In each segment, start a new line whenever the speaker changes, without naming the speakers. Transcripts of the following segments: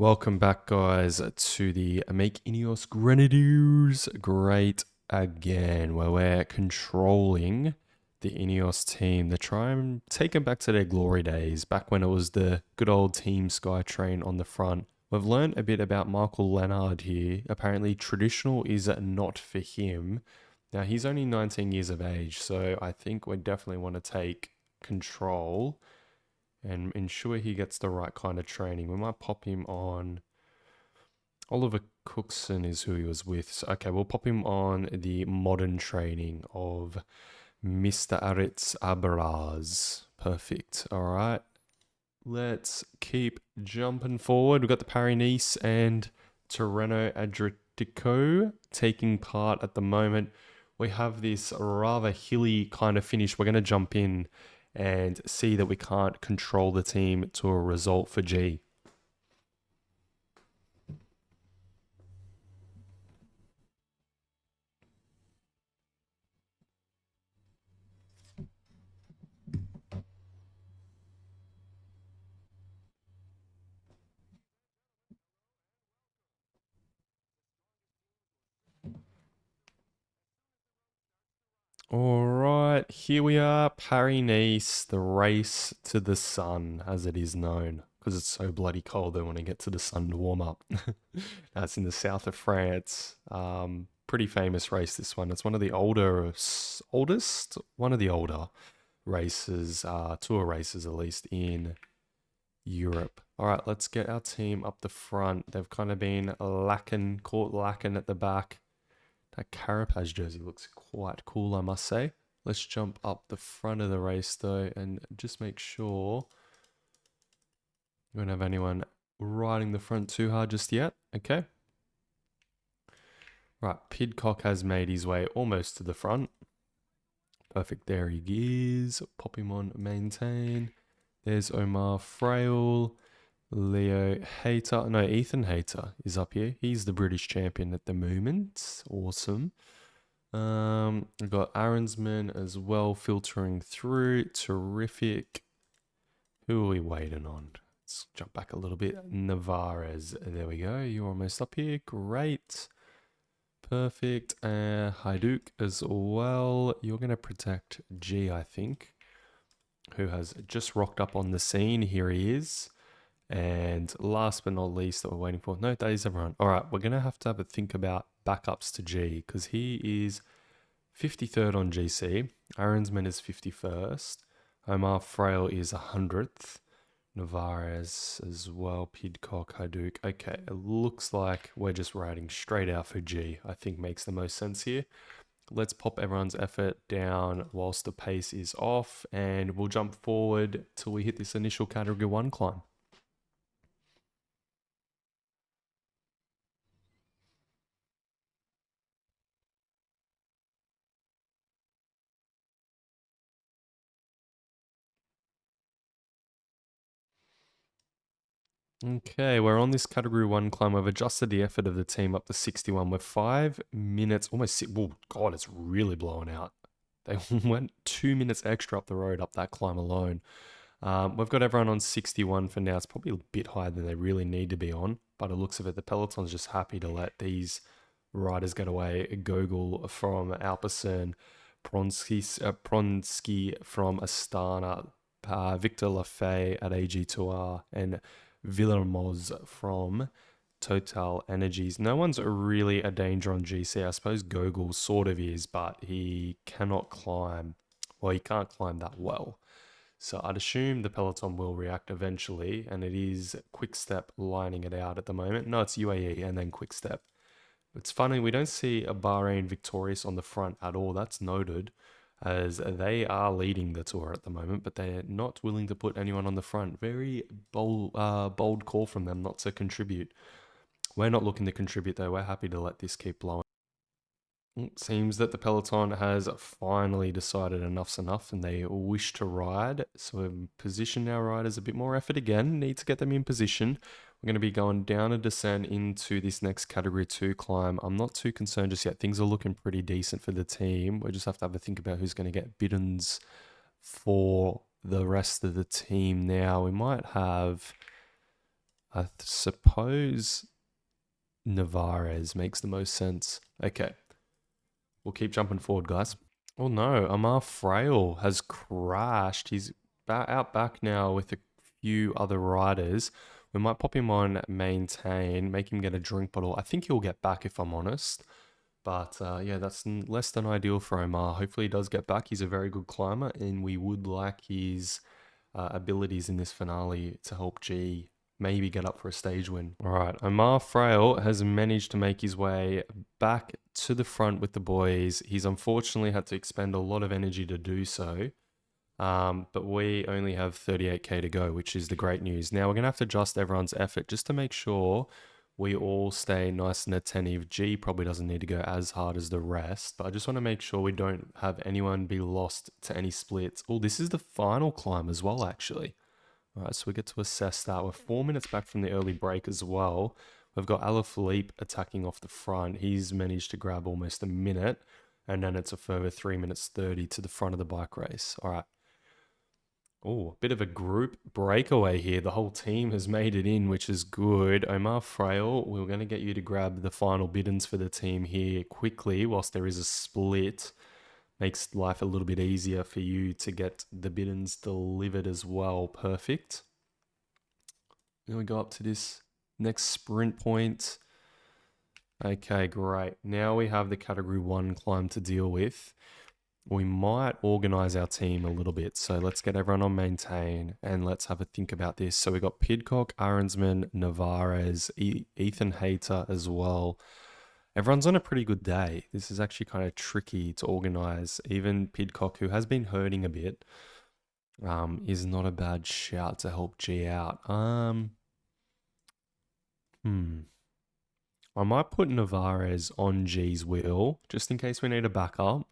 Welcome back, guys, to the Make Ineos Grenadiers great again, where we're controlling the Ineos team to try and take them back to their glory days, back when it was the good old Team Skytrain on the front. We've learned a bit about Michael Leonard here. Apparently, traditional is not for him. Now, he's only 19 years of age, so I think we definitely want to take control and ensure he gets the right kind of training. We might pop him on. Oliver Cookson is who he was with. So, okay, we'll pop him on the modern training of Mr. Aritz Abraz. Perfect. All right. Let's keep jumping forward. We've got the Paris Nice and Tirreno-Adriatico taking part at the moment. We have this rather hilly kind of finish. We're going to jump in and see that we can't control the team to a result for G. All right, here we are, Paris Nice, the race to the sun, as it is known, because it's so bloody cold. They want to get to the sun to warm up. That's in the south of France. Pretty famous race, this one. It's one of the oldest, one of the older races, tour races at least in Europe. All right, let's get our team up the front. They've kind of been caught lacking at the back. That Carapaz jersey looks quite cool, I must say. Let's jump up the front of the race, though, and just make sure we don't have anyone riding the front too hard just yet. Okay. Right, Pidcock has made his way almost to the front. Perfect, there he is. Pop him on maintain. There's Omar Frail. Ethan Hayter is up here. He's the British champion at the moment. Awesome. We've got Aronsman as well filtering through. Terrific. Who are we waiting on? Let's jump back a little bit. Navarez. There we go. You're almost up here. Great. Perfect. Hajduk as well. You're going to protect G, I think, who has just rocked up on the scene. Here he is. And last but not least that we're waiting for, no, that is everyone. All right, we're going to have a think about backups to G, because he is 53rd on GC. Aronsman is 51st. Omar Frail is 100th. Navarez as well. Pidcock, Hajduk. Okay, it looks like we're just riding straight out for G. I think makes the most sense here. Let's pop everyone's effort down whilst the pace is off, and we'll jump forward till we hit this initial Category 1 climb. Okay, we're on this Category 1 climb. We've adjusted the effort of the team up to 61. We're 5 minutes, almost six. Oh, God, it's really blowing out. They went 2 minutes extra up the road up that climb alone. We've got everyone on 61 for now. It's probably a bit higher than they really need to be on, but it looks of it, the peloton's just happy to let these riders get away. Gogol from Alpecin, Pronsky from Astana, Victor Lafay at AG Tour, and Villermoz from Total Energies. No one's really a danger on GC. I suppose Gogol sort of is, but he cannot climb. Well, he can't climb that well. So I'd assume the peloton will react eventually, and it is Quickstep lining it out at the moment. No, it's UAE and then Quickstep. It's funny, we don't see a Bahrain Victorious on the front at all. That's noted, as they are leading the tour at the moment, but they're not willing to put anyone on the front. Very bold call from them not to contribute. We're not looking to contribute, though. We're happy to let this keep blowing. It seems that the peloton has finally decided enough's enough and they wish to ride. So we've positioned our riders a bit more effort again. Need to get them in position. We're going to be going down a descent into this next Category 2 climb. I'm not too concerned just yet. Things are looking pretty decent for the team. We just have to have a think about who's going to get biddens for the rest of the team now. We might have I suppose Navarez makes the most sense. Okay, we'll keep jumping forward, guys. Oh no, Amar Frail has crashed. He's out back now with a few other riders. We might pop him on maintain, make him get a drink bottle. I think he'll get back if I'm honest. But yeah, that's less than ideal for Omar. Hopefully he does get back. He's a very good climber and we would like his abilities in this finale to help G maybe get up for a stage win. All right, Omar Frail has managed to make his way back to the front with the boys. He's unfortunately had to expend a lot of energy to do so. But we only have 38k to go, which is the great news. Now we're going to have to adjust everyone's effort just to make sure we all stay nice and attentive. G probably doesn't need to go as hard as the rest, but I just want to make sure we don't have anyone be lost to any splits. Oh, this is the final climb as well, actually. All right, so we get to assess that. We're 4 minutes back from the early break as well. We've got Alaphilippe attacking off the front. He's managed to grab almost a minute, and then it's a further 3 minutes 30 to the front of the bike race. All right. Oh, a bit of a group breakaway here. The whole team has made it in, which is good. Omar Frail, we're going to get you to grab the final biddens for the team here quickly whilst there is a split. Makes life a little bit easier for you to get the biddens delivered as well. Perfect. Then we go up to this next sprint point. Okay, great. Now we have the category 1 climb to deal with. We might organize our team a little bit. So let's get everyone on maintain and let's have a think about this. So we got Pidcock, Ahrensman, Navarez, Ethan Hayter as well. Everyone's on a pretty good day. This is actually kind of tricky to organize. Even Pidcock, who has been hurting a bit, is not a bad shout to help G out. I might put Navarez on G's wheel just in case we need a backup.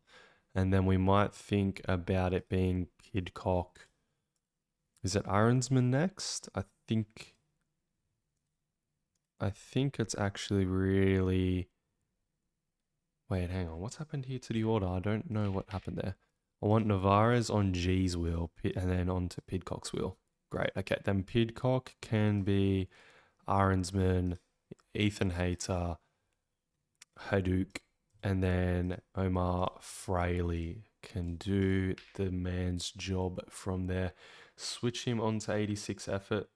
And then we might think about it being Pidcock. Is it Ahrensman next? I think it's actually really... Wait, hang on. What's happened here to the order? I don't know what happened there. I want Navarez on G's wheel and then onto Pidcock's wheel. Great. Okay, then Pidcock can be Ahrensman, Ethan Hayter, Hadouk, and then Omar Fraley can do the man's job from there. Switch him onto 86 effort.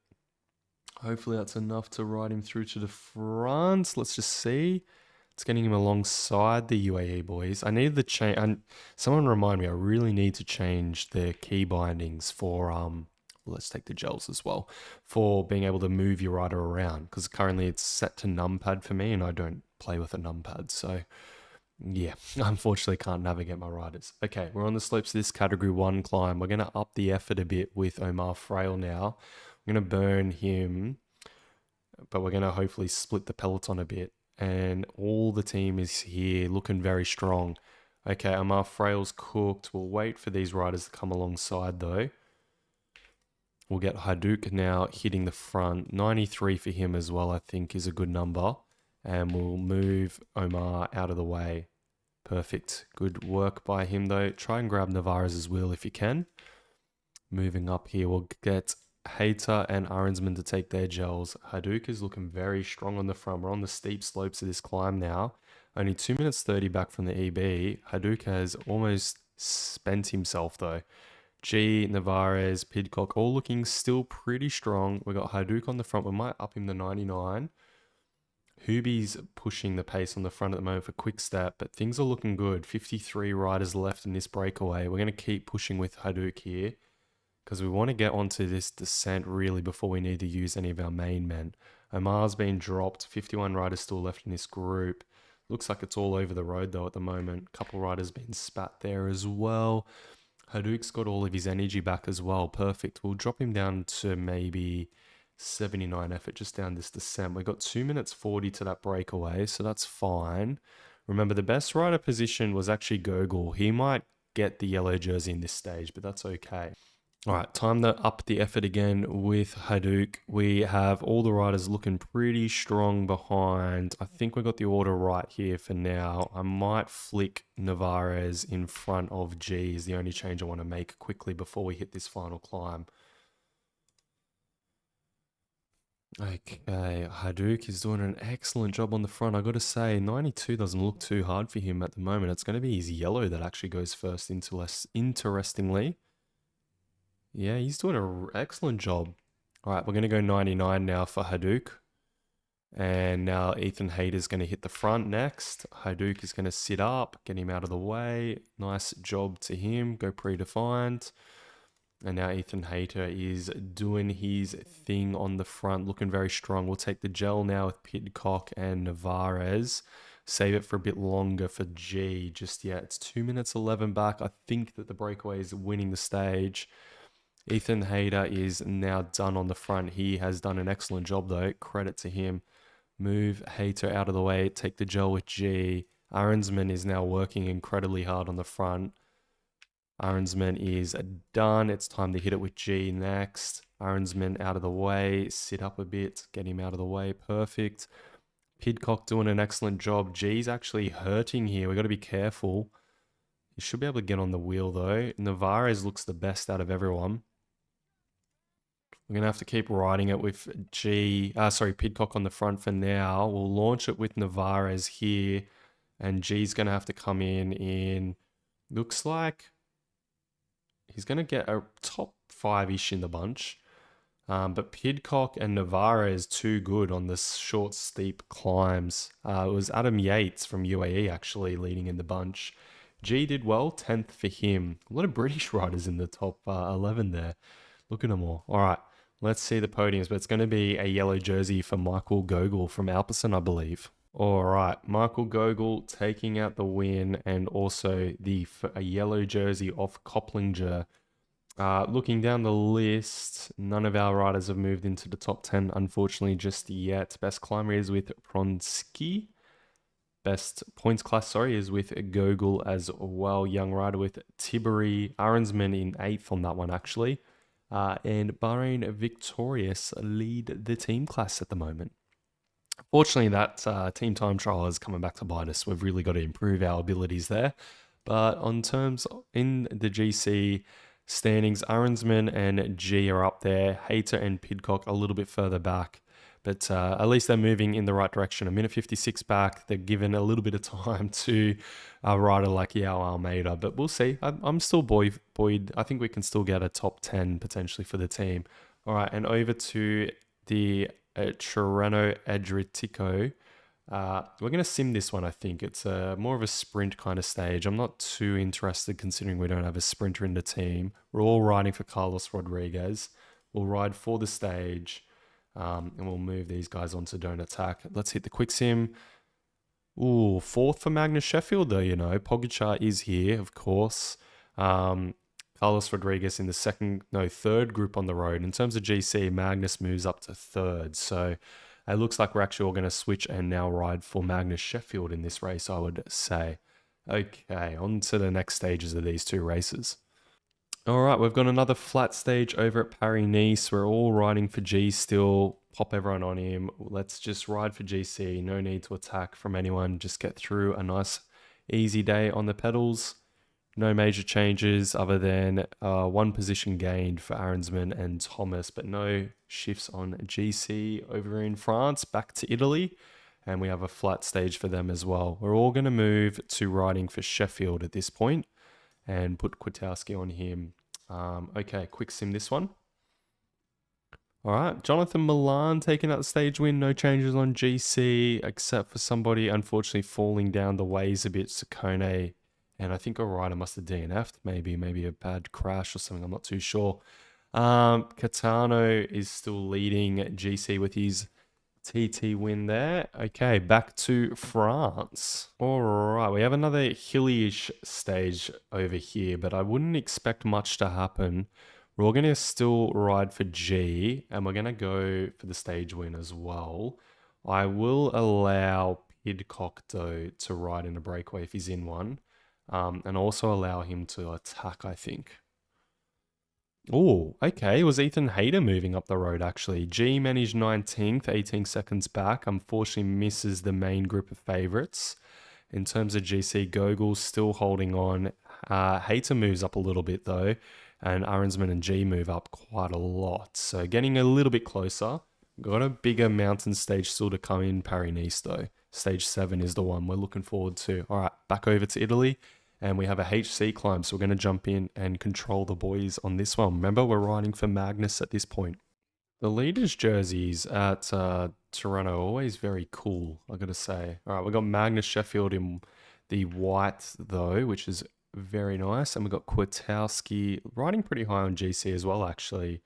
Hopefully that's enough to ride him through to the front. Let's just see. It's getting him alongside the UAE boys. I need the change. And someone remind me, I really need to change the key bindings for let's take the gels as well, for being able to move your rider around, because currently it's set to numpad for me and I don't play with a numpad. So yeah, unfortunately can't navigate my riders. Okay, we're on the slopes of this category 1 climb. We're going to up the effort a bit with Omar Frail now. I'm going to burn him, but we're going to hopefully split the peloton a bit. And all the team is here looking very strong. Okay, Omar Frail's cooked. We'll wait for these riders to come alongside though. We'll get Hadouk now hitting the front. 93 for him as well, I think, is a good number. And we'll move Omar out of the way. Perfect. Good work by him though. Try and grab Navarez's wheel if you can. Moving up here, we'll get Hayter and Ahrensman to take their gels. Hadouk is looking very strong on the front. We're on the steep slopes of this climb now. Only 2 minutes 30 back from the EB. Hadouk has almost spent himself though. G, Navarez, Pidcock, all looking still pretty strong. We got Hadouk on the front. We might up him to 99. Hooby's pushing the pace on the front at the moment for quick step, but things are looking good. 53 riders left in this breakaway. We're going to keep pushing with Hadouk here because we want to get onto this descent really before we need to use any of our main men. Omar's been dropped. 51 riders still left in this group. Looks like it's all over the road though at the moment. A couple riders been spat there as well. Hadouk's got all of his energy back as well. Perfect. We'll drop him down to maybe 79 effort just down this descent. We got 2 minutes 40 to that breakaway, so that's fine. Remember, the best rider position was actually Gogol. He might get the yellow jersey in this stage, but that's okay. All right, time to up the effort again with Hadouk. We have all the riders looking pretty strong behind. I think we got the order right here for now. I might flick Navarez in front of G is the only change I want to make quickly before we hit this final climb. Okay, Hadouk is doing an excellent job on the front. I got to say, 92 doesn't look too hard for him at the moment. It's going to be his yellow that actually goes first, interestingly. Yeah, he's doing an excellent job. All right, we're going to go 99 now for Hadouk. And now Ethan Hayter's going to hit the front next. Hadouk is going to sit up, get him out of the way. Nice job to him. Go predefined. And now Ethan Hayter is doing his thing on the front, looking very strong. We'll take the gel now with Pidcock and Navarez. Save it for a bit longer for G just yet. It's 2 minutes 11 back. I think that the breakaway is winning the stage. Ethan Hayter is now done on the front. He has done an excellent job though. Credit to him. Move Hayter out of the way. Take the gel with G. Aronsman is now working incredibly hard on the front. Aronsman is done. It's time to hit it with G next. Aronsman out of the way. Sit up a bit. Get him out of the way. Perfect. Pidcock doing an excellent job. G's actually hurting here. We've got to be careful. He should be able to get on the wheel though. Navarez looks the best out of everyone. We're going to have to keep riding it with Pidcock on the front for now. We'll launch it with Navarez here. And G's going to have to come in. Looks like he's going to get a top 5-ish in the bunch. But Pidcock and Navarez too good on the short, steep climbs. It was Adam Yates from UAE actually leading in the bunch. G did well, 10th for him. A lot of British riders in the top 11 there. Look at them all. All right, let's see the podiums. But it's going to be a yellow jersey for Michael Gogol from Alpecin, I believe. All right, Michael Gogol taking out the win and also a yellow jersey off Kopplinger. Looking down the list, none of our riders have moved into the top 10, unfortunately, just yet. Best climber is with Pronsky. Best points class, is with Gogol as well. Young rider with Tiberi. Aronsman in 8th on that one, actually. And Bahrain Victorious lead the team class at the moment. Fortunately, that team time trial is coming back to bite us. We've really got to improve our abilities there. But on terms in the GC standings, Aronsman and G are up there. Hayter and Pidcock a little bit further back. But at least they're moving in the right direction. A minute 56 back. They're given a little bit of time to a rider like Yao Almeida. But we'll see. I'm still buoyed. I think we can still get a top 10 potentially for the team. All right, and over to the Tirreno-Adriatico. We're going to sim this one, I think. It's more of a sprint kind of stage. I'm not too interested considering we don't have a sprinter in the team. We're all riding for Carlos Rodriguez. We'll ride for the stage and we'll move these guys on to Don't Attack. Let's hit the quick sim. Ooh, 4th for Magnus Sheffield though, Pogacar is here, of course. Carlos Rodriguez in the third group on the road. In terms of GC, Magnus moves up to 3rd. So it looks like we're actually all going to switch and now ride for Magnus Sheffield in this race, I would say. Okay, on to the next stages of these two races. All right, we've got another flat stage over at Paris Nice. We're all riding for G still. Pop everyone on him. Let's just ride for GC. No need to attack from anyone. Just get through a nice, easy day on the pedals. No major changes other than 1 position gained for Aronsman and Thomas, but no shifts on GC over in France, back to Italy. And we have a flat stage for them as well. We're all going to move to riding for Sheffield at this point and put Kwiatkowski on him. Okay, quick sim this one. All right, Jonathan Milan taking out the stage win. No changes on GC except for somebody unfortunately falling down the ways a bit, Sakone. And I think a rider must have DNF'd, maybe a bad crash or something. I'm not too sure. Catano is still leading GC with his TT win there. Okay, back to France. All right, we have another hilly-ish stage over here, but I wouldn't expect much to happen. We're all going to still ride for G, and we're going to go for the stage win as well. I will allow Pidcock, though, to ride in a breakaway if he's in one. And also allow him to attack, I think. Oh, okay. It was Ethan Hayter moving up the road, actually. G managed 19th, 18 seconds back. Unfortunately, misses the main group of favourites. In terms of GC, Gogol's still holding on. Hayter moves up a little bit, though. And Aronsman and G move up quite a lot. So getting a little bit closer. Got a bigger mountain stage still to come in Paris Nice though. Stage 7 is the one we're looking forward to. All right, back over to Italy. And we have a HC climb, so we're going to jump in and control the boys on this one. Remember, we're riding for Magnus at this point. The leaders' jerseys at Tirreno are always very cool, I gotta say. All right, we got Magnus Sheffield in the white though, which is very nice. And we got Kwiatkowski riding pretty high on GC as well, actually.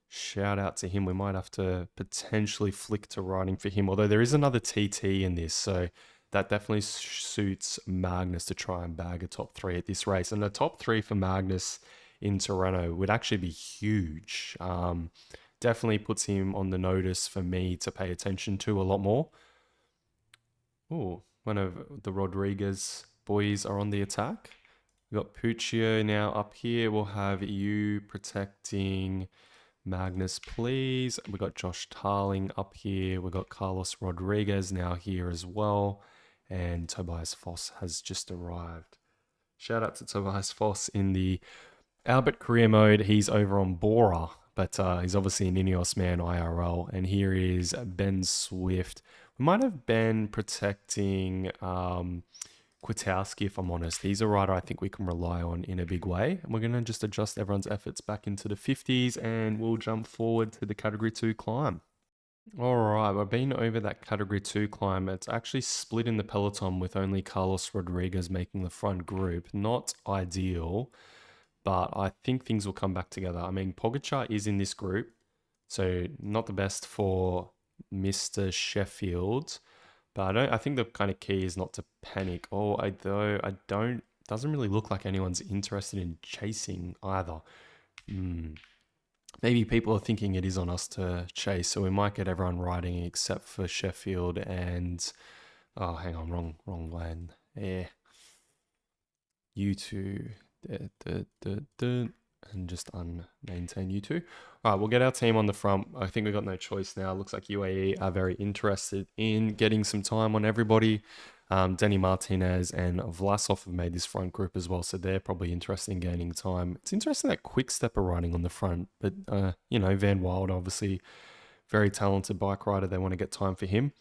Shout out to him. We might have to potentially flick to riding for him, although there is another TT in this, so that definitely suits Magnus to try and bag a top 3 at this race. And the top 3 for Magnus in Tirreno would actually be huge. Definitely puts him on the notice for me to pay attention to a lot more. Oh, one of the Rodriguez boys are on the attack. We've got Puccio now up here. We'll have you protecting Magnus, please. We've got Josh Tarling up here. We've got Carlos Rodriguez now here as well. And Tobias Foss has just arrived. Shout out to Tobias Foss in the Albert career mode. He's over on Bora, but he's obviously an Ineos man IRL. And here is Ben Swift. We might have Ben protecting Kwiatkowski, if I'm honest. He's a rider I think we can rely on in a big way. And we're going to just adjust everyone's efforts back into the 50s and we'll jump forward to the Category 2 climb. All right, we've been over that Category 2 climb. It's actually split in the peloton with only Carlos Rodriguez making the front group. Not ideal, but I think things will come back together. I mean, Pogačar is in this group, so not the best for Mr. Sheffield. But I think the kind of key is not to panic. Doesn't really look like anyone's interested in chasing either. Maybe people are thinking it is on us to chase, so we might get everyone riding except for Sheffield and... Oh, hang on, wrong lane. Yeah. You two. And just unmaintain you two. All right, we'll get our team on the front. I think we've got no choice now. Looks like UAE are very interested in getting some time on everybody. Denny Martinez and Vlasov have made this front group as well, so they're probably interested in gaining time. It's interesting that Quick-Step are riding on the front, but, Van Wild, obviously, very talented bike rider. They want to get time for him.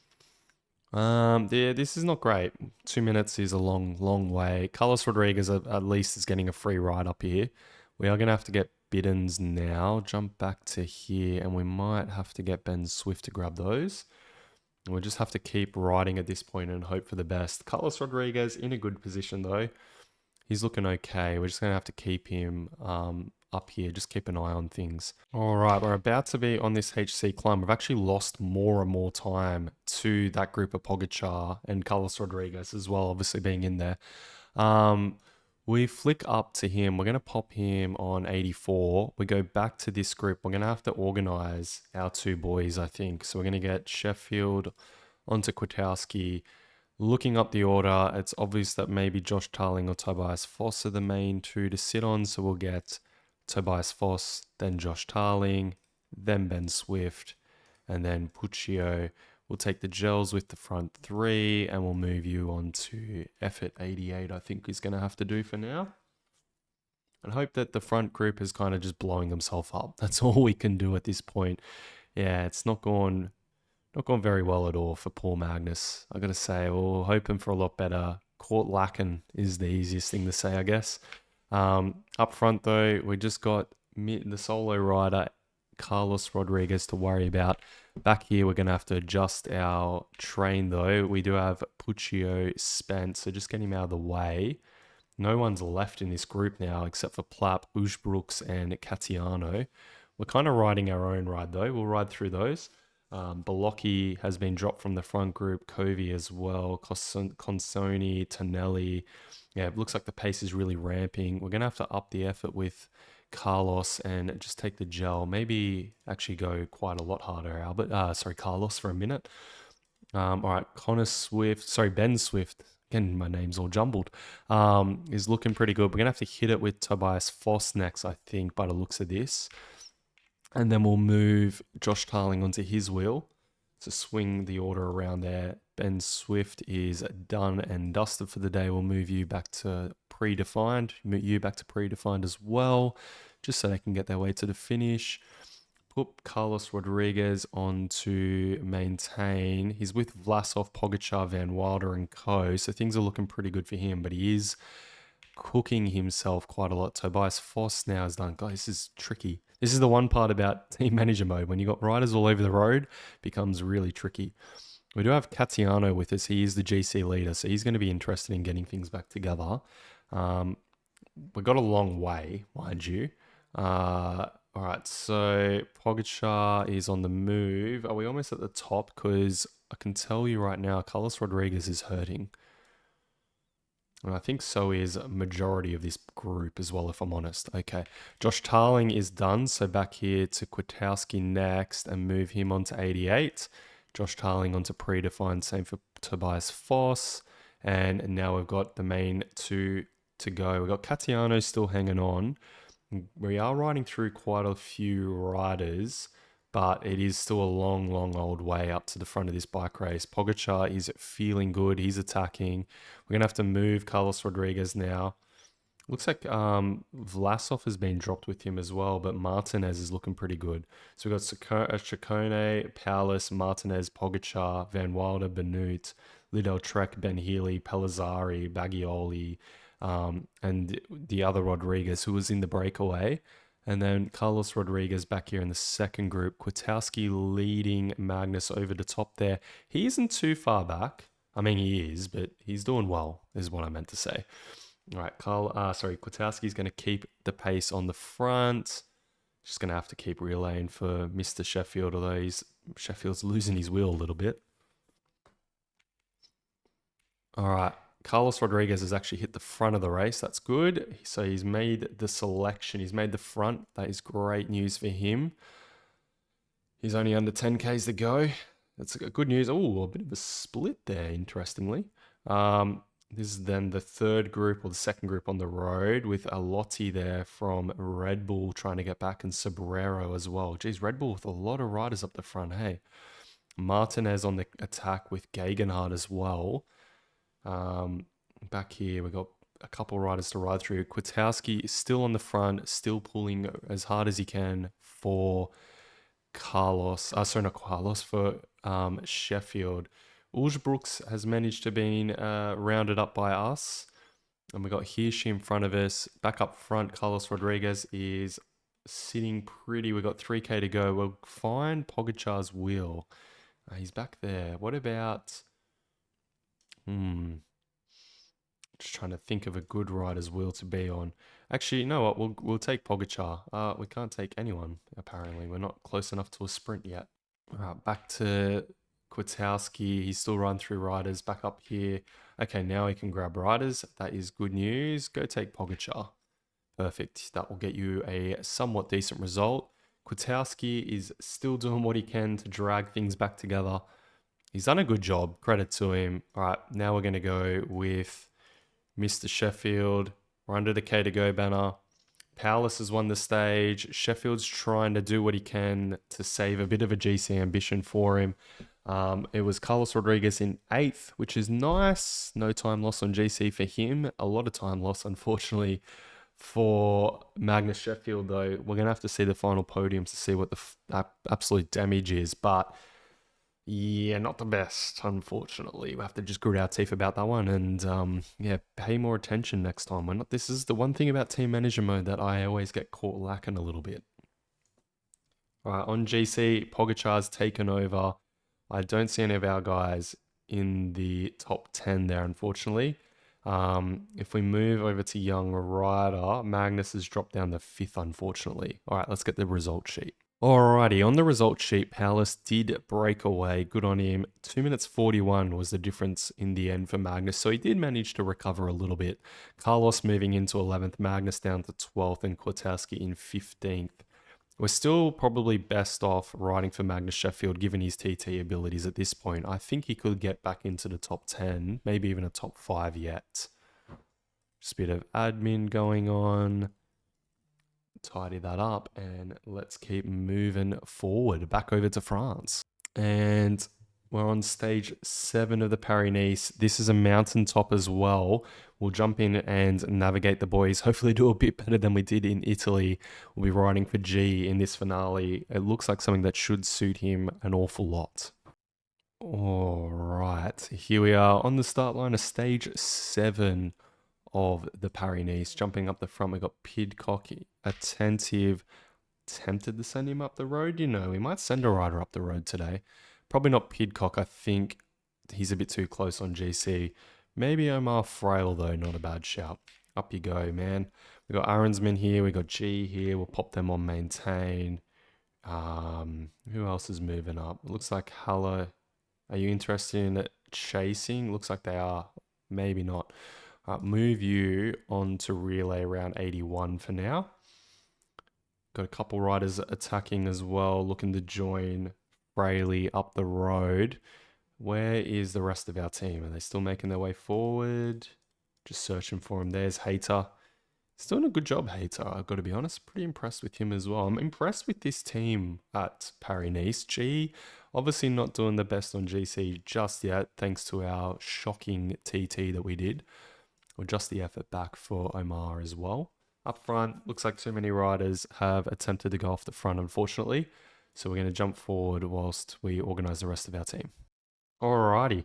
Yeah, this is not great. 2 minutes is a long way. Carlos Rodriguez at least is getting a free ride up here. We are going to have to get Biddens now. Jump back to here, and we might have to get Ben Swift to grab those. We'll just have to keep riding at this point and hope for the best. Carlos Rodriguez in a good position, though. He's looking okay. We're just going to have to keep him up here. Just keep an eye on things. All right, we're about to be on this HC climb. We've actually lost more and more time to that group of Pogačar and Carlos Rodriguez as well, obviously being in there. We flick up to him. We're going to pop him on 84. We go back to this group. We're going to have to organize our 2 boys, I think. So we're going to get Sheffield onto Kwiatkowski. Looking up the order, it's obvious that maybe Josh Tarling or Tobias Foss are the main 2 to sit on. So we'll get Tobias Foss, then Josh Tarling, then Ben Swift, and then Puccio. We'll take the gels with the front 3 and we'll move you on to Effort 88, I think is going to have to do for now. And hope that the front group is kind of just blowing themselves up. That's all we can do at this point. Yeah, it's not gone very well at all for poor Magnus. I got to say, we're hoping for a lot better. Caught lacking is the easiest thing to say, I guess. Up front though, we just got the solo rider, Carlos Rodriguez, to worry about. Back here, we're going to have to adjust our train though. We do have Puccio spent, so just get him out of the way. No one's left in this group now except for Plapp, Ushbrooks, and Catiano. We're kind of riding our own ride though. We'll ride through those. Balocchi has been dropped from the front group. Covey as well. Consoni, Tonelli. Yeah, it looks like the pace is really ramping. We're going to have to up the effort with Carlos and just take the gel. Maybe actually go quite a lot harder, Carlos, for a minute. All right, Ben Swift. Again, my name's all jumbled. Is looking pretty good. We're going to have to hit it with Tobias Foss next, I think, by the looks of this. And then we'll move Josh Tarling onto his wheel to swing the order around there. Ben Swift is done and dusted for the day. We'll move you back to predefined. Move you back to predefined as well, just so they can get their way to the finish. put Carlos Rodriguez on to maintain. He's with Vlasov, Pogačar, Van Wilder and co. So things are looking pretty good for him, but he is cooking himself quite a lot. Tobias Foss now is done. Guys, this is tricky. This is the one part about team manager mode. When you got riders all over the road, it becomes really tricky. We do have Catiano with us. He is the GC leader, so he's going to be interested in getting things back together. We got a long way, mind you. All right, so Pogačar is on the move. Are we almost at the top? Because I can tell you right now, Carlos Rodriguez is hurting. And I think so is a majority of this group as well, if I'm honest. Okay, Josh Tarling is done. So back here to Kwiatkowski next and move him on to 88. Josh Tarling onto predefined, same for Tobias Foss. And now we've got the main two to go. We've got Catiano still hanging on. We are riding through quite a few riders, but it is still a long, long old way up to the front of this bike race. Pogačar is feeling good. He's attacking. We're going to have to move Carlos Rodriguez now. Looks like Vlasov has been dropped with him as well, but Martinez is looking pretty good. So we've got Ciccone, Powless, Martinez, Pogačar, Van Wilder, Benoot, Liddell Trek, Ben Healy, Pellizzari, Baggioli, and the other Rodriguez who was in the breakaway. And then Carlos Rodriguez back here in the second group. Kwiatkowski leading Magnus over the top there. He isn't too far back. I mean, he is, but he's doing well, is what I meant to say. All right, Kwiatkowski's going to keep the pace on the front. Just going to have to keep relaying for Mr. Sheffield, although Sheffield's losing his wheel a little bit. All right. Carlos Rodriguez has actually hit the front of the race. That's good. So he's made the selection. He's made the front. That is great news for him. He's only under 10Ks to go. That's good news. Oh, a bit of a split there, interestingly. This is then the third group or the second group on the road with Alotti there from Red Bull trying to get back and Sobrero as well. Geez, Red Bull with a lot of riders up the front, hey. Martinez on the attack with Gegenhardt as well. Back here, we've got a couple riders to ride through. Kwiatkowski is still on the front, still pulling as hard as he can for Carlos. Not Carlos, for Sheffield. Ulsbrooks has managed to be rounded up by us. And we've got Hirschi in front of us. Back up front, Carlos Rodriguez is sitting pretty. We've got 3K to go. We'll find Pogačar's wheel. He's back there. What about... Just trying to think of a good rider's wheel to be on. Actually, you know what? We'll take Pogačar. We can't take anyone, apparently. We're not close enough to a sprint yet. All right, back to Kwiatkowski. He's still running through riders. Back up here. Okay, now he can grab riders. That is good news. Go take Pogačar. Perfect. That will get you a somewhat decent result. Kwiatkowski is still doing what he can to drag things back together. He's done a good job. Credit to him. All right, now we're going to go with Mr. Sheffield. We're under the K to go banner. Powless has won the stage. Sheffield's trying to do what he can to save a bit of a GC ambition for him. It was Carlos Rodriguez in 8th, which is nice. No time loss on GC for him. A lot of time loss, unfortunately, for Magnus Sheffield, though. We're going to have to see the final podiums to see what the absolute damage is. But yeah, not the best, unfortunately. We have to just grit our teeth about that one and pay more attention next time. This is the one thing about team manager mode that I always get caught lacking a little bit. All right, on GC, Pogačar's taken over. I don't see any of our guys in the top 10 there, unfortunately. If we move over to Young Rider, Magnus has dropped down to 5th, unfortunately. All right, let's get the result sheet. Alrighty, on the result sheet, Powless did break away. Good on him. 2 minutes 41 was the difference in the end for Magnus, so he did manage to recover a little bit. Carlos moving into 11th, Magnus down to 12th, and Kwiatkowski in 15th. We're still probably best off riding for Magnus Sheffield, given his TT abilities at this point. I think he could get back into the top 10, maybe even a top 5 yet. Just a bit of admin going on. Tidy that up and let's keep moving forward back over to France. And We're on stage 7 of the Paris Nice. This is a mountaintop as well. We'll jump in and navigate the boys. Hopefully, do a bit better than we did in Italy. We'll be riding for G in this finale. It looks like something that should suit him an awful lot. All right, here we are on the start line of stage 7 of the Paris Nice. Jumping up the front, we got Pidcock, attentive, tempted to send him up the road. You know, we might send a rider up the road today. Probably not Pidcock. I think he's a bit too close on GC. Maybe Omar Frail, though. Not a bad shout. Up you go, man. We got Aaronsman here. We got G here. We'll pop them on maintain. Who else is moving up? It looks like Haller. Are you interested in chasing? Looks like they are. Maybe not. Move you on to relay round 81 for now. Got a couple riders attacking as well, looking to join Fraley up the road. Where is the rest of our team? Are they still making their way forward? Just searching for him. There's Hater. He's doing a good job, Hater. I've got to be honest. Pretty impressed with him as well. I'm impressed with this team at Paris Nice. G, obviously not doing the best on GC just yet, thanks to our shocking TT that we did. We'll adjust the effort back for Omar as well. Up front, looks like too many riders have attempted to go off the front, unfortunately. So we're going to jump forward whilst we organise the rest of our team. Alrighty.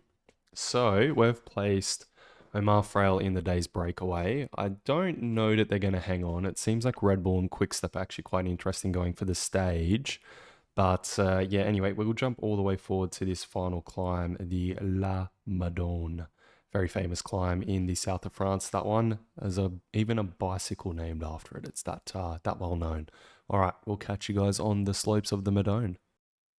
So we've placed Omar Frail in the day's breakaway. I don't know that they're going to hang on. It seems like Red Bull and Quickstep are actually quite interesting going for the stage. But yeah, anyway, we'll jump all the way forward to this final climb, the La Madone. Very famous climb in the south of France. That one has even a bicycle named after it. It's that well known. All right, we'll catch you guys on the slopes of the Madone.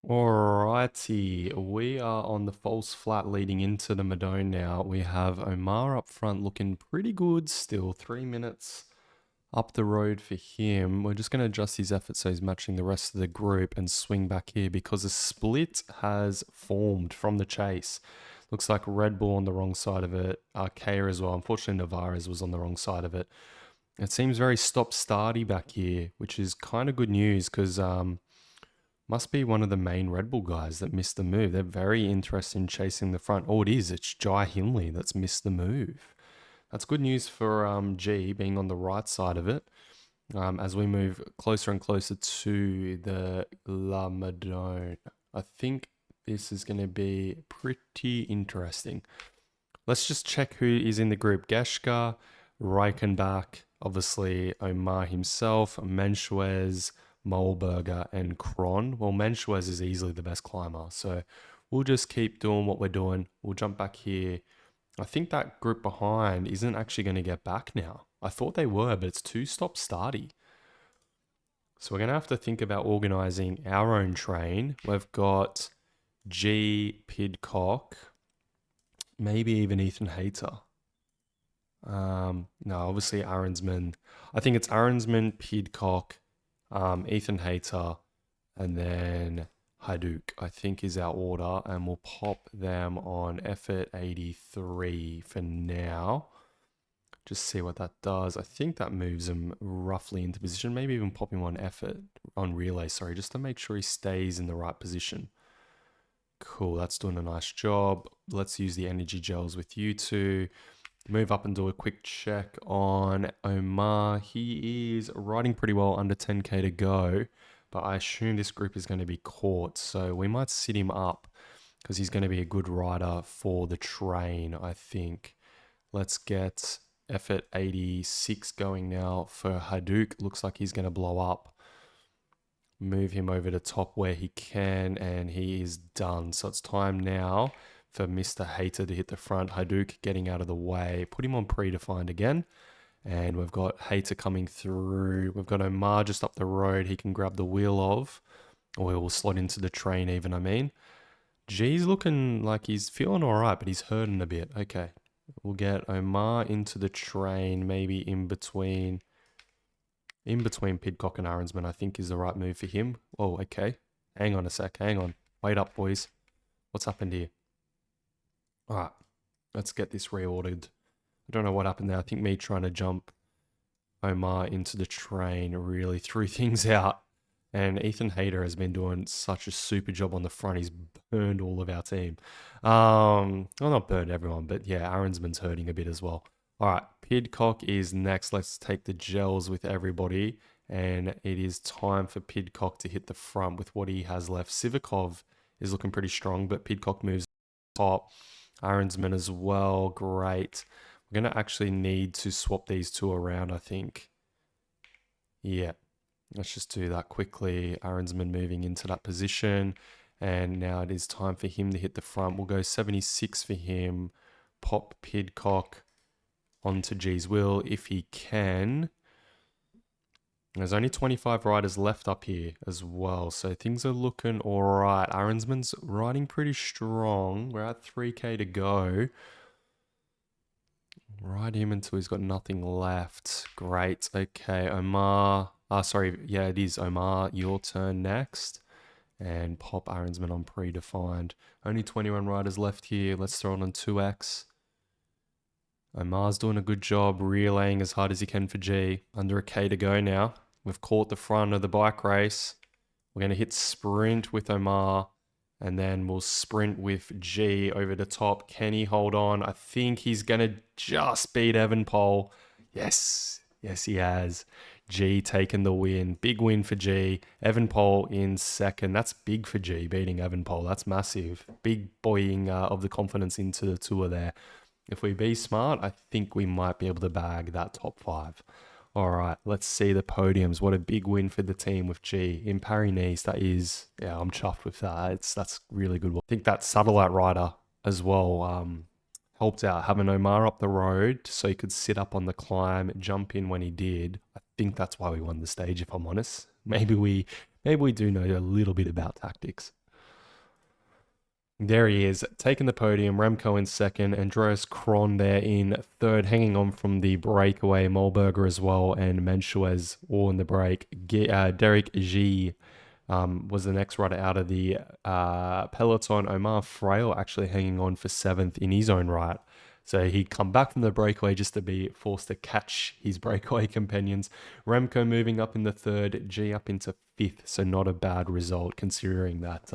Alrighty, we are on the false flat leading into the Madone now. We have Omar up front looking pretty good still. 3 minutes up the road for him. We're just going to adjust his effort so he's matching the rest of the group and swing back here because a split has formed from the chase. Looks like Red Bull on the wrong side of it. Arkea as well. Unfortunately, Navarez was on the wrong side of it. It seems very stop-starty back here, which is kind of good news because must be one of the main Red Bull guys that missed the move. They're very interested in chasing the front. Oh, it is. It's Jai Hindley that's missed the move. That's good news for G being on the right side of it. As we move closer and closer to the La Madone. I think this is going to be pretty interesting. Let's just check who is in the group. Geschke, Reichenbach, obviously Omar himself, Menschwez, Mollberger, and Kron. Well, Menschwez is easily the best climber, so we'll just keep doing what we're doing. We'll jump back here. I think that group behind isn't actually going to get back now. I thought they were, but it's too stop-starty. So we're going to have to think about organising our own train. We've got G, Pidcock, maybe even Ethan Hayter. No, obviously Aaronsman. I think it's Aaronsman, Pidcock, Ethan Hayter, and then Hajduk, I think is our order. And we'll pop them on effort 83 for now. Just see what that does. I think that moves him roughly into position. Maybe even pop him on relay, sorry, just to make sure he stays in the right position. Cool, that's doing a nice job. Let's use the energy gels with you two. Move up and do a quick check on Omar. He is riding pretty well, under 10k to go, but I assume this group is going to be caught, so we might sit him up because he's going to be a good rider for the train, I think. Let's get effort 86 going now for Hajduk. Looks like he's going to blow up. Move him over to top where he can, and he is done. So it's time now for Mr. Hater to hit the front. Hajduk getting out of the way. Put him on predefined again. And we've got Hater coming through. We've got Omar just up the road. He can grab the wheel of. Or he will slot into the train even, I mean. G's looking like he's feeling all right, but he's hurting a bit. Okay. We'll get Omar into the train, maybe in between Pidcock and Aaronsman, I think is the right move for him. Oh, okay. Hang on a sec. Hang on. Wait up, boys. What's happened here? All right. Let's get this reordered. I don't know what happened there. I think me trying to jump Omar into the train really threw things out. And Ethan Hayter has been doing such a super job on the front. He's burned all of our team. Well, not burned everyone, but yeah, Aaronsman's hurting a bit as well. All right, Pidcock is next. Let's take the gels with everybody. And it is time for Pidcock to hit the front with what he has left. Sivakov is looking pretty strong, but Pidcock moves top. Aaronsman as well. Great. We're going to actually need to swap these two around, I think. Yeah. Let's just do that quickly. Aaronsman moving into that position. And now it is time for him to hit the front. We'll go 76 for him. Pop Pidcock onto G's Will if he can. There's only 25 riders left up here as well. So things are looking all right. Aaronsman's riding pretty strong. We're at 3K to go. Ride him until he's got nothing left. Great. Okay, Omar. Sorry. Yeah, it is Omar. Your turn next. And pop Aaronsman on predefined. Only 21 riders left here. Let's throw it on 2x. Omar's doing a good job relaying as hard as he can for G. Under a K to go now. We've caught the front of the bike race. We're going to hit sprint with Omar. And then we'll sprint with G over the top. Can he hold on? I think he's going to just beat Evenepoel. Yes. Yes, he has. G taking the win. Big win for G. Evenepoel in second. That's big for G, beating Evenepoel. That's massive. Big buoying of the confidence into the tour there. If we be smart, I think we might be able to bag that top 5. All right, let's see the podiums. What a big win for the team with G. In Paris Nice, that is, yeah, I'm chuffed with that. That's really good. I think that satellite rider as well helped out, having Omar up the road so he could sit up on the climb, jump in when he did. I think that's why we won the stage, if I'm honest. Maybe we do know a little bit about tactics. There he is, taking the podium. Remco in second, Andreas Kron there in third, hanging on from the breakaway. Molberger as well, and Menchuez all in the break. Derek G was the next rider out of the peloton. Omar Frail actually hanging on for 7th in his own right. So he'd come back from the breakaway just to be forced to catch his breakaway companions. Remco moving up in the 3rd, G up into 5th. So not a bad result considering that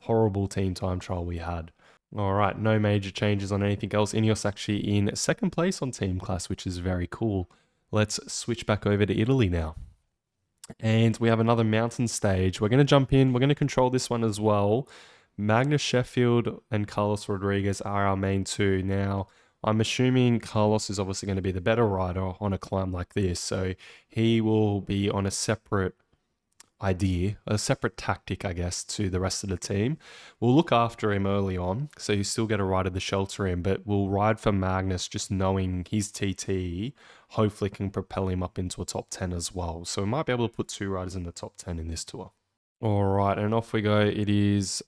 horrible team time trial we had. All right, no major changes on anything else. Ineos actually in 2nd place on team class, which is very cool. Let's switch back over to Italy now. And we have another mountain stage. We're going to jump in. We're going to control this one as well. Magnus Sheffield and Carlos Rodriguez are our main two. Now, I'm assuming Carlos is obviously going to be the better rider on a climb like this. So he will be on a separate idea, a separate tactic, I guess, to the rest of the team. We'll look after him early on, so you still get a ride at the shelter in, but we'll ride for Magnus just knowing his TT hopefully can propel him up into a top 10 as well. So we might be able to put 2 riders in the top 10 in this tour. All right, and off we go. It is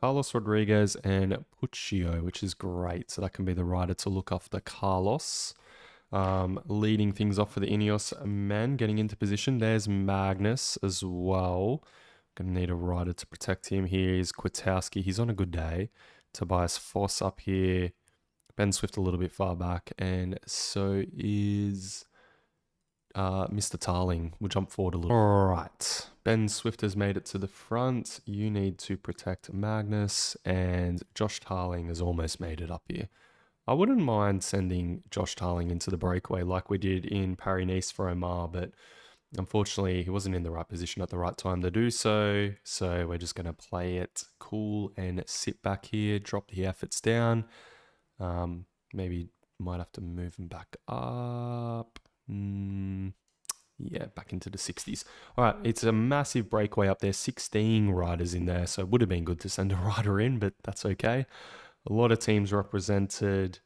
Carlos Rodriguez and Puccio, which is great. So that can be the rider to look after Carlos. Leading things off for the Ineos men, getting into position. There's Magnus as well. Gonna need a rider to protect him. Here's Kwiatkowski. He's on a good day. Tobias Foss up here. Ben Swift a little bit far back. And so is Mr. Tarling. We'll jump forward a little. All right. Ben Swift has made it to the front. You need to protect Magnus. And Josh Tarling has almost made it up here. I wouldn't mind sending Josh Tarling into the breakaway like we did in Paris Nice for Omar, but unfortunately he wasn't in the right position at the right time to do so. So we're just going to play it cool and sit back here, drop the efforts down. Maybe might have to move him back up. Yeah, back into the 60s. All right, it's a massive breakaway up there. 16 riders in there, so it would have been good to send a rider in, but that's okay. A lot of teams represented.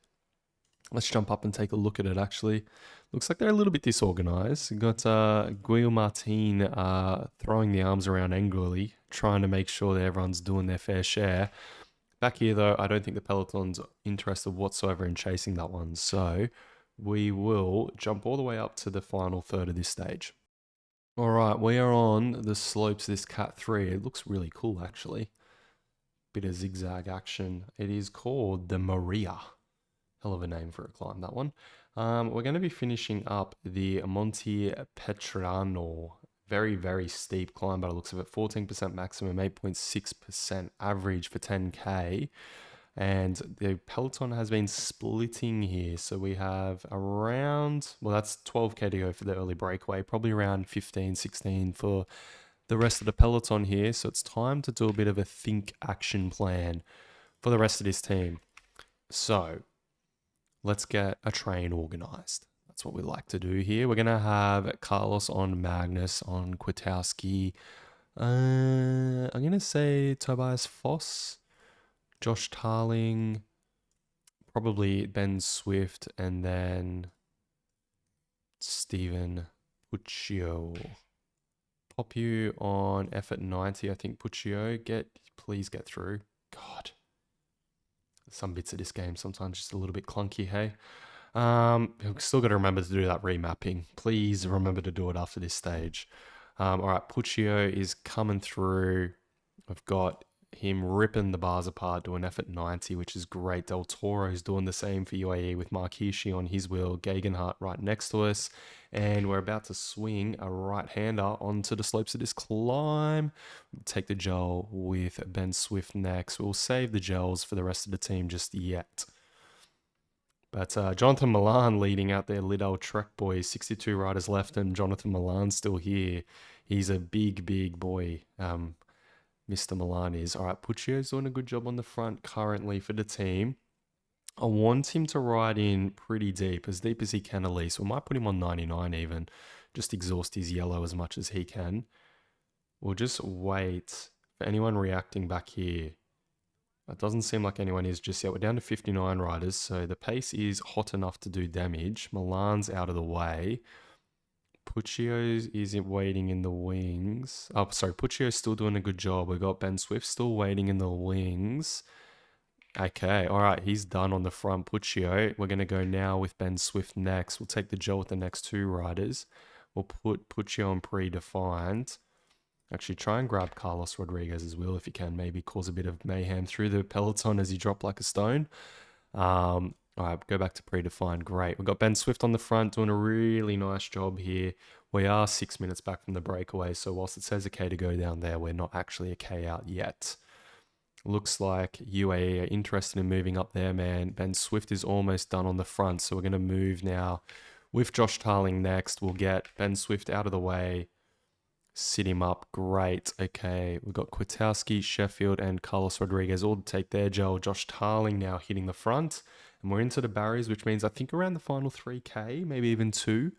Let's jump up and take a look at it, actually. Looks like they're a little bit disorganized. You've got Guillaume Martin throwing the arms around angrily, trying to make sure that everyone's doing their fair share. Back here, though, I don't think the peloton's interested whatsoever in chasing that one. So we will jump all the way up to the final third of this stage. All right, we are on the slopes of this Cat 3. It looks really cool, actually. Bit of zigzag action. It is called the Maria. Hell of a name for a climb, that one. We're going to be finishing up the Monte Petrano very, very steep climb by the looks of it. 14% maximum, 8.6% average for 10K. And the peloton has been splitting here. So we have around, well, that's 12K to go for the early breakaway, probably around 15, 16 for the rest of the peloton here. So it's time to do a bit of a think action plan for the rest of this team. So let's get a train organized. That's what we like to do here. We're going to have Carlos on Magnus, on Kwiatkowski. I'm going to say Tobias Foss, Josh Tarling, probably Ben Swift, and then Stephen Puccio. Pop you on effort 90, I think, Puccio. Please get through. God. Some bits of this game sometimes just a little bit clunky, hey? We've still got to remember to do that remapping. Please remember to do it after this stage. All right, Puccio is coming through. I've got him ripping the bars apart, doing effort 90, which is great. Del Toro's doing the same for UAE with Mark Hirschi on his wheel. Gegenhardt right next to us. And we're about to swing a right-hander onto the slopes of this climb. Take the gel with Ben Swift next. We'll save the gels for the rest of the team just yet. But Jonathan Milan leading out there, Liddell Trek boys, 62 riders left, and Jonathan Milan's still here. He's a big, big boy, Mr. Milan is. All right, Puccio's doing a good job on the front currently for the team. I want him to ride in pretty deep as he can at least. We might put him on 99 even, just exhaust his yellow as much as he can. We'll just wait for anyone reacting back here. It doesn't seem like anyone is just yet. We're down to 59 riders, so the pace is hot enough to do damage. Milan's out of the way. Puccio is waiting in the wings. Oh, sorry, Puccio's still doing a good job. We've got Ben Swift still waiting in the wings. Okay, all right, he's done on the front, Puccio. We're going to go now with Ben Swift next. We'll take the gel with the next two riders. We'll put Puccio on predefined. Actually, try and grab Carlos Rodriguez as well if you can. Maybe cause a bit of mayhem through the peloton as he dropped like a stone. All right, go back to predefined. Great. We've got Ben Swift on the front doing a really nice job here. We are 6 minutes back from the breakaway, so whilst it says a K to go down there, we're not actually a K out yet. Looks like UAE are interested in moving up there, man. Ben Swift is almost done on the front, so we're going to move now with Josh Tarling next. We'll get Ben Swift out of the way. Sit him up. Great. Okay. We've got Kwiatkowski, Sheffield, and Carlos Rodriguez all to take their gel. Josh Tarling now hitting the front. And we're into the barriers, which means I think around the final 3K, maybe even 2.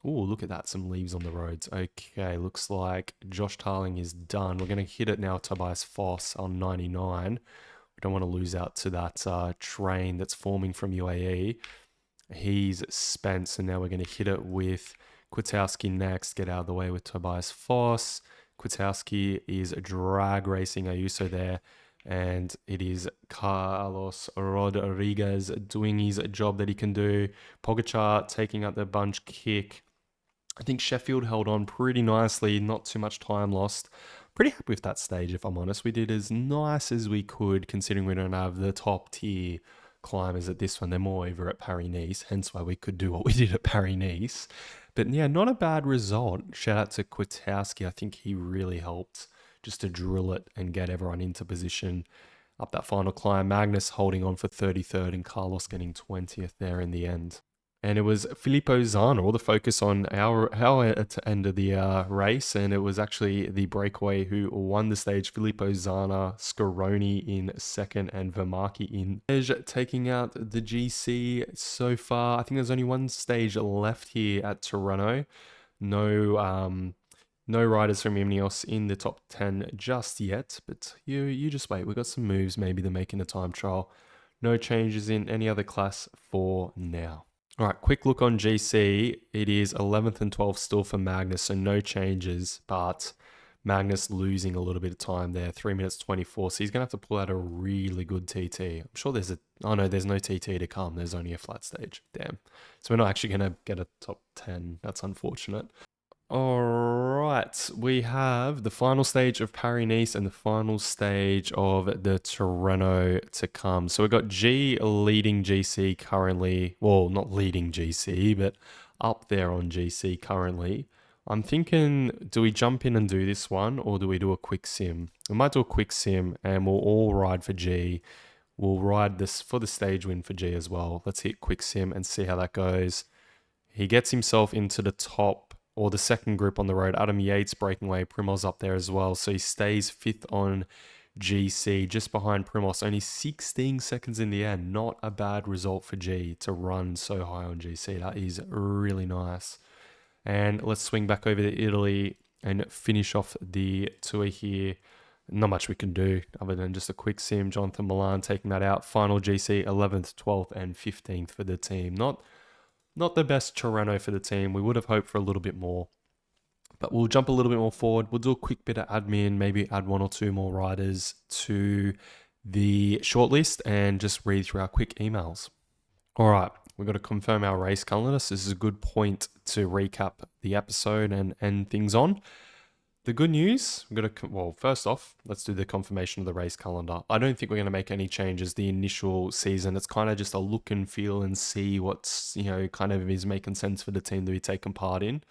Oh, look at that. Some leaves on the roads. Okay. Looks like Josh Tarling is done. We're going to hit it now, Tobias Foss on 99. We don't want to lose out to that train that's forming from UAE. He's spent. So now we're going to hit it with Kwiatkowski next, get out of the way with Tobias Foss. Kwiatkowski is drag racing Ayuso there, and it is Carlos Rodriguez doing his job that he can do. Pogacar taking out the bunch kick. I think Sheffield held on pretty nicely, not too much time lost. Pretty happy with that stage, if I'm honest. We did as nice as we could, considering we don't have the top tier climbers at this one. They're more over at Paris Nice, hence why we could do what we did at Paris Nice. But yeah, not a bad result. Shout out to Kwiatkowski. I think he really helped just to drill it and get everyone into position up that final climb. Magnus holding on for 33rd and Carlos getting 20th there in the end. And it was Filippo Zana, all the focus on our end of the race. And it was actually the breakaway who won the stage. Filippo Zana, Scaroni in second, and Vermaki in third, taking out the GC so far. I think there's only one stage left here at Tirreno. No riders from Ineos in the top 10 just yet. But you just wait. We've got some moves maybe to make in a time trial. No changes in any other class for now. All right, quick look on GC. It is 11th and 12th still for Magnus, so no changes, but Magnus losing a little bit of time there, 3 minutes 24. So he's going to have to pull out a really good TT. I'm sure there's there's no TT to come. There's only a flat stage. Damn. So we're not actually going to get a top 10. That's unfortunate. All right, we have the final stage of Paris Nice and the final stage of the Tirreno to come. So we've got G leading GC currently. Well, not leading GC, but up there on GC currently. I'm thinking, do we jump in and do this one, or do we do a quick sim? We might do a quick sim, and we'll all ride for G. We'll ride this for the stage win for G as well. Let's hit quick sim and see how that goes. He gets himself into the top or the second group on the road. Adam Yates breaking away. Primoz up there as well. So he stays fifth on GC, just behind Primoz. Only 16 seconds in the end. Not a bad result for G to run so high on GC. That is really nice. And let's swing back over to Italy and finish off the tour here. Not much we can do other than just a quick sim. Jonathan Milan taking that out. Final GC, 11th, 12th, and 15th for the team. Not the best Tirreno for the team. We would have hoped for a little bit more. But we'll jump a little bit more forward. We'll do a quick bit of admin, maybe add one or two more riders to the shortlist and just read through our quick emails. All right, we've got to confirm our race calendar. So this is a good point to recap the episode and end things on. The good news, first off, let's do the confirmation of the race calendar. I don't think we're going to make any changes the initial season. It's kind of just a look and feel and see what's, kind of is making sense for the team to be taking part in.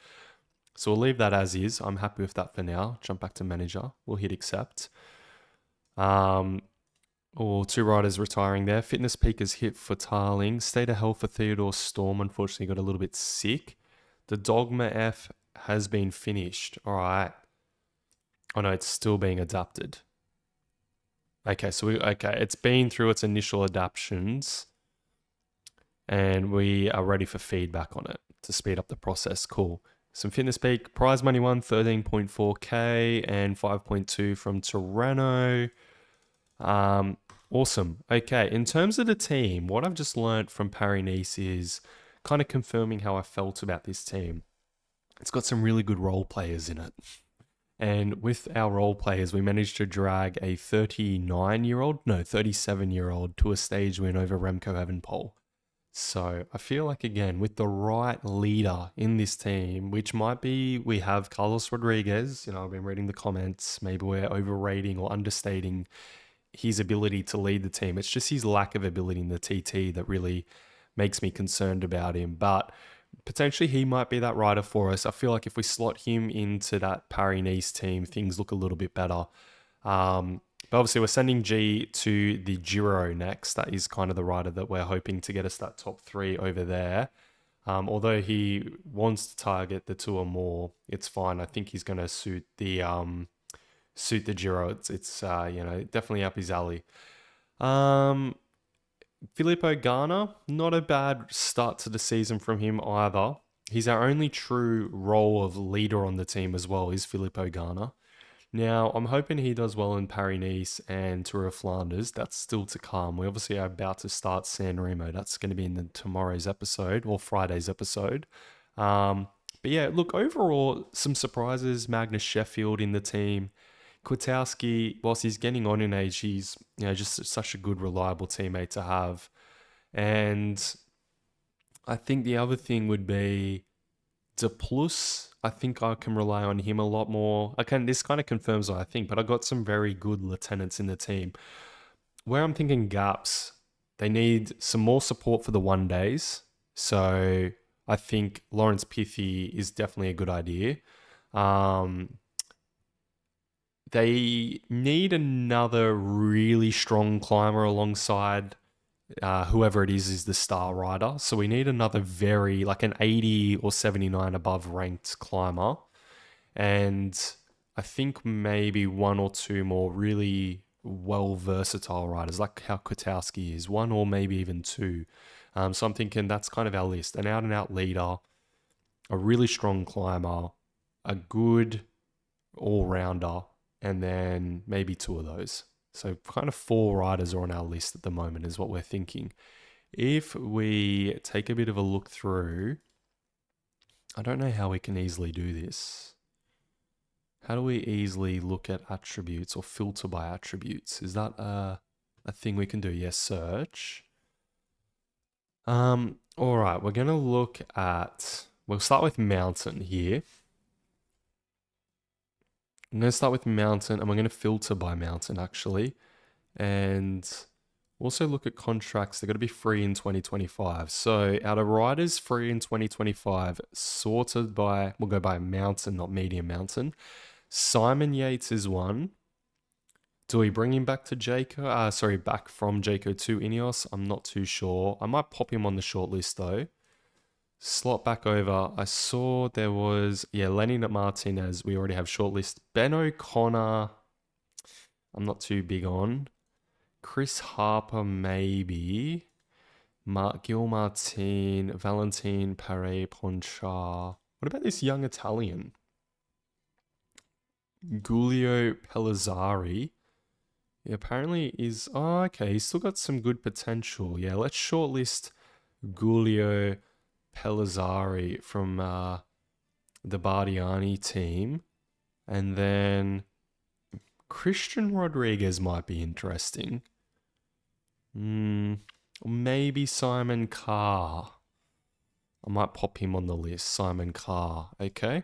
So we'll leave that as is. I'm happy with that for now. Jump back to manager. We'll hit accept. Two riders retiring there. Fitness peak is hit for Tarling. State of health for Theodore Storm. Unfortunately, got a little bit sick. The Dogma F has been finished. All right. Oh no, it's still being adapted. Okay, it's been through its initial adaptions, and we are ready for feedback on it to speed up the process. Cool. Some fitness peak. Prize money won 13.4k and 5.2 from Tirreno. Awesome. Okay, in terms of the team, what I've just learned from Paris Nice is kind of confirming how I felt about this team. It's got some really good role players in it. And with our role players, we managed to drag a 37-year-old to a stage win over Remco Evenepoel. So I feel like, again, with the right leader in this team, which might be, we have Carlos Rodriguez, I've been reading the comments, maybe we're overrating or understating his ability to lead the team. It's just his lack of ability in the TT that really makes me concerned about him. But potentially he might be that rider for us. I feel like if we slot him into that Paris Nice team, things look a little bit better. But obviously we're sending G to the Giro next. That is kind of the rider that we're hoping to get us that top three over there. Although he wants to target the Tour more, it's fine. I think he's going to suit the Giro. It's definitely up his alley. Filippo Ganna, not a bad start to the season from him either. He's our only true role of leader on the team as well, is Filippo Ganna. Now, I'm hoping he does well in Paris Nice and Tour of Flanders. That's still to come. We obviously are about to start San Remo. That's going to be in tomorrow's episode or Friday's episode. But yeah, look, overall, some surprises. Magnus Sheffield in the team. Kwiatkowski, whilst he's getting on in age, he's just such a good, reliable teammate to have. And I think the other thing would be De Plus. I think I can rely on him a lot more. This kind of confirms what I think, but I got some very good lieutenants in the team. Where I'm thinking gaps, they need some more support for the 1 days. So I think Lawrence Pithy is definitely a good idea. They need another really strong climber alongside whoever it is the star rider. So we need another like an 80 or 79 above ranked climber. And I think maybe one or two more really well versatile riders, like how Kwiatkowski is, one or maybe even two. So I'm thinking that's kind of our list. An out and out leader, a really strong climber, a good all-rounder, and then maybe two of those. So kind of 4 riders are on our list at the moment is what we're thinking. If we take a bit of a look through, I don't know how we can easily do this. How do we easily look at attributes or filter by attributes? Is that a thing we can do? Yes, search. All right, we're going to look at, we'll start with mountain here. I'm going to start with mountain and we're going to filter by mountain actually. And Also look at contracts. They're going to be free in 2025. So out of riders free in 2025, sorted by, we'll go by mountain, not medium mountain. Simon Yates is one. Do we bring him back to Jayco? Sorry, back from Jayco to Ineos? I'm not too sure. I might pop him on the short list though. Slot back over. I saw there was, Lenny Martinez. We already have shortlist. Ben O'Connor, I'm not too big on. Chris Harper, maybe. Gil Martin, Valentin Pare Ponchar. What about this young Italian? Giulio Pellizzari. He apparently is... Oh, okay. He's still got some good potential. Yeah, let's shortlist Giulio Pellizzari from the Bardiani team. And then Christian Rodriguez might be interesting. Maybe Simon Carr. I might pop him on the list. Simon Carr. Okay.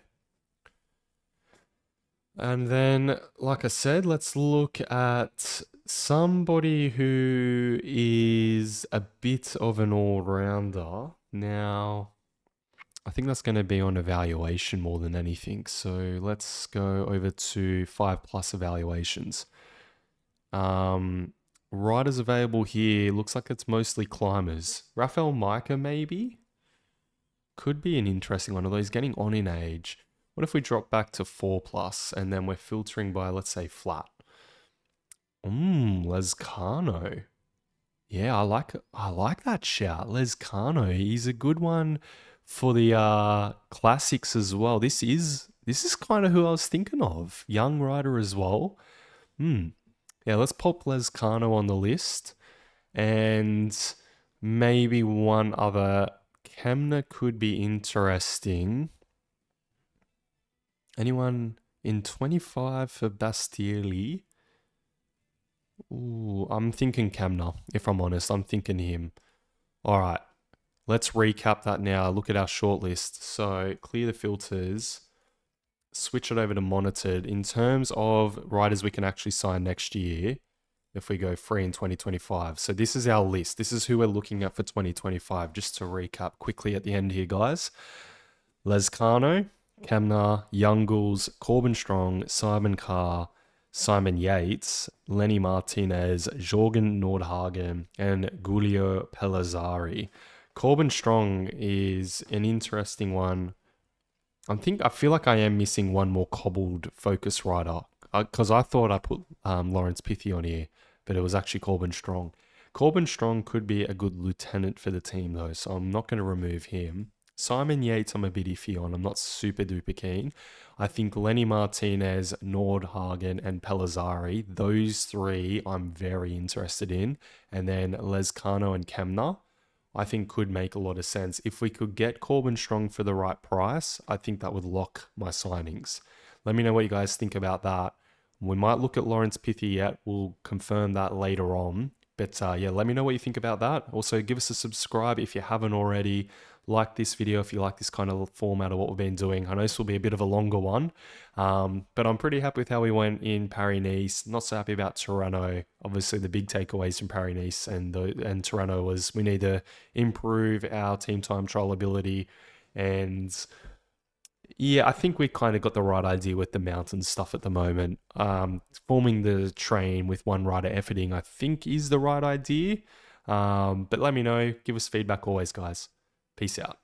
And then, like I said, let's look at somebody who is a bit of an all-rounder. Now, I think that's going to be on evaluation more than anything. So let's go over to 5+ evaluations. Riders available here. Looks like it's mostly climbers. Rafael Micah, maybe? Could be an interesting one, although he's getting on in age. What if we drop back to 4+ and then we're filtering by, let's say, flat? Lescano. Yeah, I like that shout. Lescano. He's a good one for the classics as well. This is kind of who I was thinking of. Young rider as well. Yeah, let's pop Lescano on the list. And maybe one other. Kemna could be interesting. Anyone in 25 for Bastielli? Ooh, I'm thinking Kemna, if I'm honest. I'm thinking him. All right, let's recap that now. Look at our shortlist. So clear the filters. Switch it over to monitored. In terms of riders we can actually sign next year, if we go free in 2025. So this is our list. This is who we're looking at for 2025. Just to recap quickly at the end here, guys. Lescano, Kemna, Youngles, Corbin Strong, Simon Carr, Simon Yates, Lenny Martinez, Jorgen Nordhagen, and Giulio Pellizzari. Corbin Strong is an interesting one. I feel like I am missing one more cobbled focus rider because I thought I put Lawrence Pithy on here, but it was actually Corbin Strong. Corbin Strong could be a good lieutenant for the team though, so I'm not going to remove him. Simon Yates, I'm a bit iffy on. I'm not super duper keen. I think Lenny Martinez, Nordhagen, and Pellizzari, those three I'm very interested in. And then Lescano and Kemna, I think could make a lot of sense. If we could get Corbin Strong for the right price, I think that would lock my signings. Let me know what you guys think about that. We might look at Lawrence Pithy yet. We'll confirm that later on. But yeah, let me know what you think about that. Also, give us a subscribe if you haven't already. Like this video if you like this kind of format of what we've been doing. I know this will be a bit of a longer one, but I'm pretty happy with how we went in Paris Nice. Not so happy about Tirreno. Obviously, the big takeaways from Paris Nice and Tirreno was we need to improve our team time trial ability. And yeah, I think we kind of got the right idea with the mountain stuff at the moment. Forming the train with one rider efforting, I think is the right idea. But let me know. Give us feedback always, guys. Peace out.